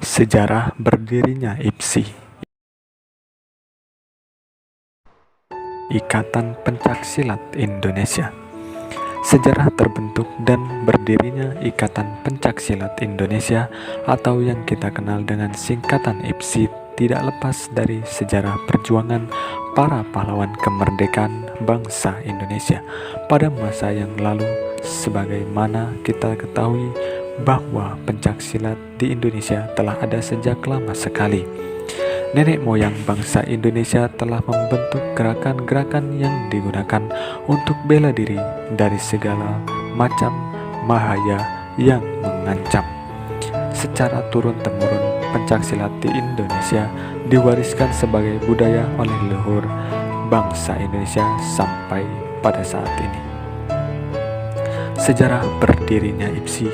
Sejarah berdirinya IPSI, Ikatan Pencaksilat Indonesia. Sejarah terbentuk dan berdirinya Ikatan Pencaksilat Indonesia atau yang kita kenal dengan singkatan IPSI tidak lepas dari sejarah perjuangan para pahlawan kemerdekaan bangsa Indonesia pada masa yang lalu. Sebagaimana kita ketahui bahwa pencaksilat di Indonesia telah ada sejak lama sekali. Nenek moyang bangsa Indonesia telah membentuk gerakan-gerakan yang digunakan untuk bela diri dari segala macam bahaya yang mengancam. Secara turun-temurun, pencaksilat di Indonesia diwariskan sebagai budaya oleh leluhur bangsa Indonesia sampai pada saat ini. Sejarah berdirinya IPSI,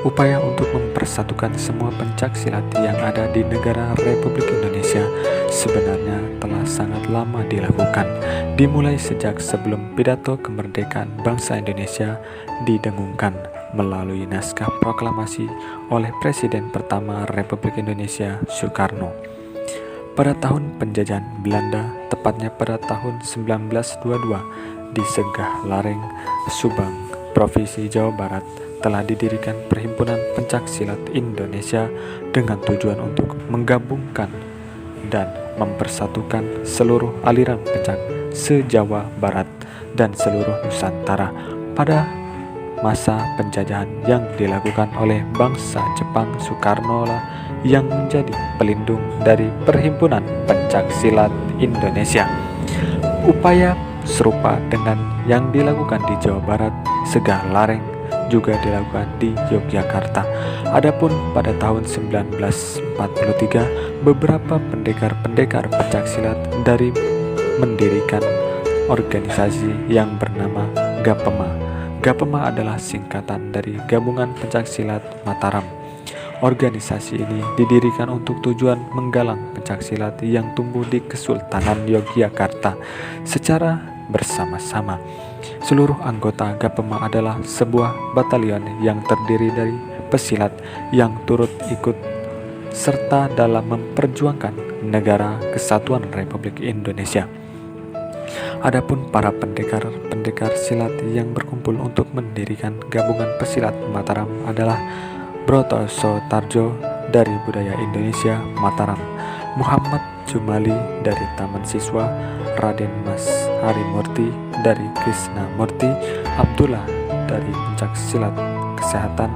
upaya untuk mempersatukan semua pencaksilat yang ada di negara Republik Indonesia sebenarnya telah sangat lama dilakukan, dimulai sejak sebelum pidato kemerdekaan bangsa Indonesia didengungkan melalui naskah proklamasi oleh Presiden pertama Republik Indonesia Soekarno. Pada tahun penjajahan Belanda, tepatnya pada tahun 1922, di Segah Lareng, Subang, Provinsi Jawa Barat, telah didirikan Perhimpunan Pencaksilat Indonesia dengan tujuan untuk menggabungkan dan mempersatukan seluruh aliran pencak se-Jawa Barat dan seluruh Nusantara pada masa penjajahan yang dilakukan oleh bangsa Jepang. Soekarno lah yang menjadi pelindung dari Perhimpunan Pencaksilat Indonesia. Upaya serupa dengan yang dilakukan di Jawa Barat, Segah Lareng juga dilakukan di Yogyakarta. Adapun pada tahun 1943, beberapa pendekar-pendekar pencaksilat dari mendirikan organisasi yang bernama Gapema. Gapema adalah singkatan dari Gabungan Pencaksilat Mataram. Organisasi ini didirikan untuk tujuan menggalang pencaksilat yang tumbuh di Kesultanan Yogyakarta secara bersama-sama. Seluruh anggota Gapema adalah sebuah batalion yang terdiri dari pesilat yang turut ikut serta dalam memperjuangkan negara kesatuan Republik Indonesia. Adapun para pendekar silat yang berkumpul untuk mendirikan Gabungan Pesilat Mataram adalah Broto Sotarjo dari Budaya Indonesia Mataram, Muhammad Jumali dari Taman Siswa, Raden Mas Harimurti dari Krishna Murti, Abdullah dari Pencaksilat Kesehatan,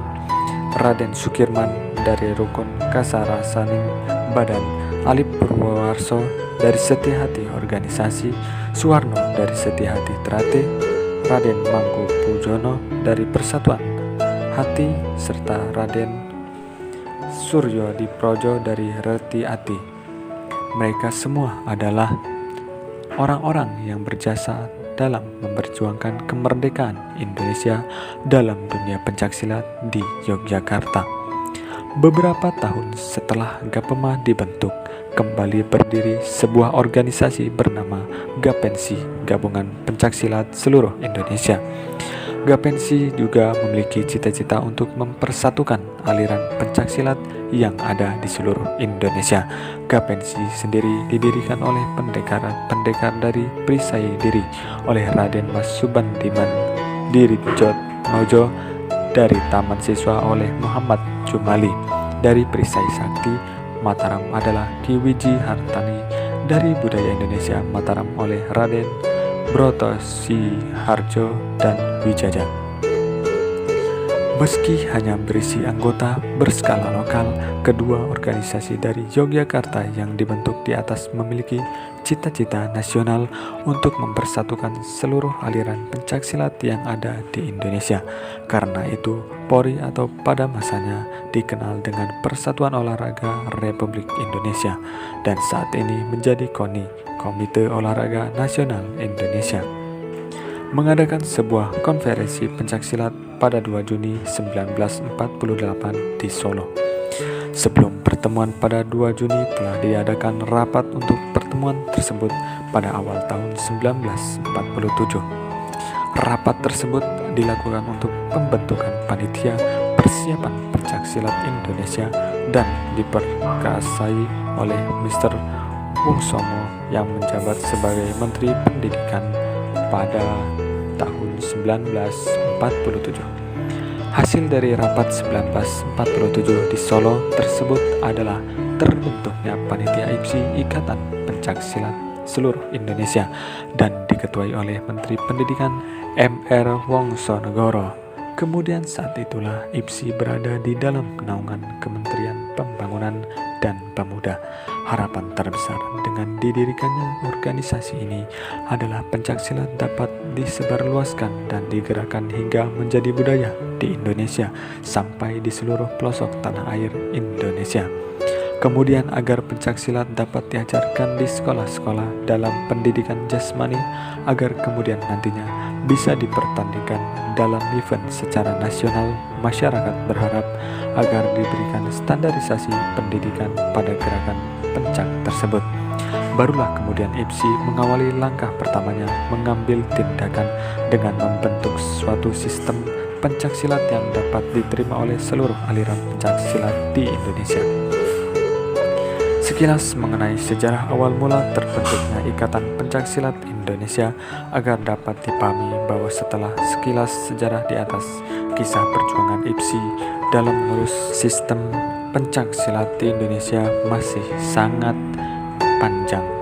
Raden Sukirman dari Rukun Kasarasaning Badan, Ali Purwowarso dari Setiahati Organisasi, Suwarno dari Setiahati Terate, Raden Mangkubujono dari Persatuan Hati, serta Raden Suryo Diprojo dari Reti Ati. Mereka semua adalah orang-orang yang berjasa dalam memperjuangkan kemerdekaan Indonesia dalam dunia pencaksilat di Yogyakarta. Beberapa tahun setelah Gapema dibentuk, kembali berdiri sebuah organisasi bernama Gapensi, Gabungan Pencaksilat Seluruh Indonesia. Gapensi juga memiliki cita-cita untuk mempersatukan aliran pencaksilat yang ada di seluruh Indonesia. Gapensi sendiri didirikan oleh pendekar dari Perisai Diri oleh Raden Mas Subandiman Dirijotnojo, dari Taman Siswa oleh Muhammad Jumali, dari Perisai Sakti Mataram adalah Ki Wiji Hartani, dari Budaya Indonesia Mataram oleh Raden Broto Siharjo dan Wijaja. Meski hanya berisi anggota berskala lokal, kedua organisasi dari Yogyakarta yang dibentuk di atas memiliki cita-cita nasional untuk mempersatukan seluruh aliran pencaksilat yang ada di Indonesia. Karena itu, Polri atau pada masanya dikenal dengan Persatuan Olahraga Republik Indonesia dan saat ini menjadi KONI, Komite Olahraga Nasional Indonesia, mengadakan sebuah konferensi pencaksilat pada 2 Juni 1948 di Solo. Sebelum pertemuan pada 2 Juni telah diadakan rapat untuk pertemuan tersebut pada awal tahun 1947. Rapat tersebut dilakukan untuk pembentukan panitia persiapan pencaksilat Indonesia dan diperkasai oleh Mr. Wongsongo yang menjabat sebagai Menteri Pendidikan pada tahun 1947. Hasil dari rapat 1947 di Solo tersebut adalah terbentuknya Panitia IPSI Ikatan Pencaksilat seluruh Indonesia dan diketuai oleh Menteri Pendidikan M.R. Wongsonegoro. Kemudian saat itulah IPSI berada di dalam naungan Kementerian Pembangunan dan Pemuda. Harapan terbesar dengan didirikannya organisasi ini adalah pencaksilat dapat disebarluaskan dan digerakkan hingga menjadi budaya di Indonesia sampai di seluruh pelosok tanah air Indonesia. Kemudian agar pencaksilat dapat diajarkan di sekolah-sekolah dalam pendidikan jasmani, agar kemudian nantinya bisa dipertandingkan dalam event secara nasional. Masyarakat berharap agar diberikan standarisasi pendidikan pada gerakan pencak tersebut. Barulah kemudian IPSI mengawali langkah pertamanya mengambil tindakan dengan membentuk suatu sistem pencaksilat yang dapat diterima oleh seluruh aliran pencaksilat di Indonesia. Sekilas mengenai sejarah awal mula terbentuknya Ikatan Pencaksilat Indonesia agar dapat dipahami bahwa setelah sekilas sejarah di atas, kisah perjuangan IPSI dalam mengurus sistem pencaksilat di Indonesia masih sangat panjang.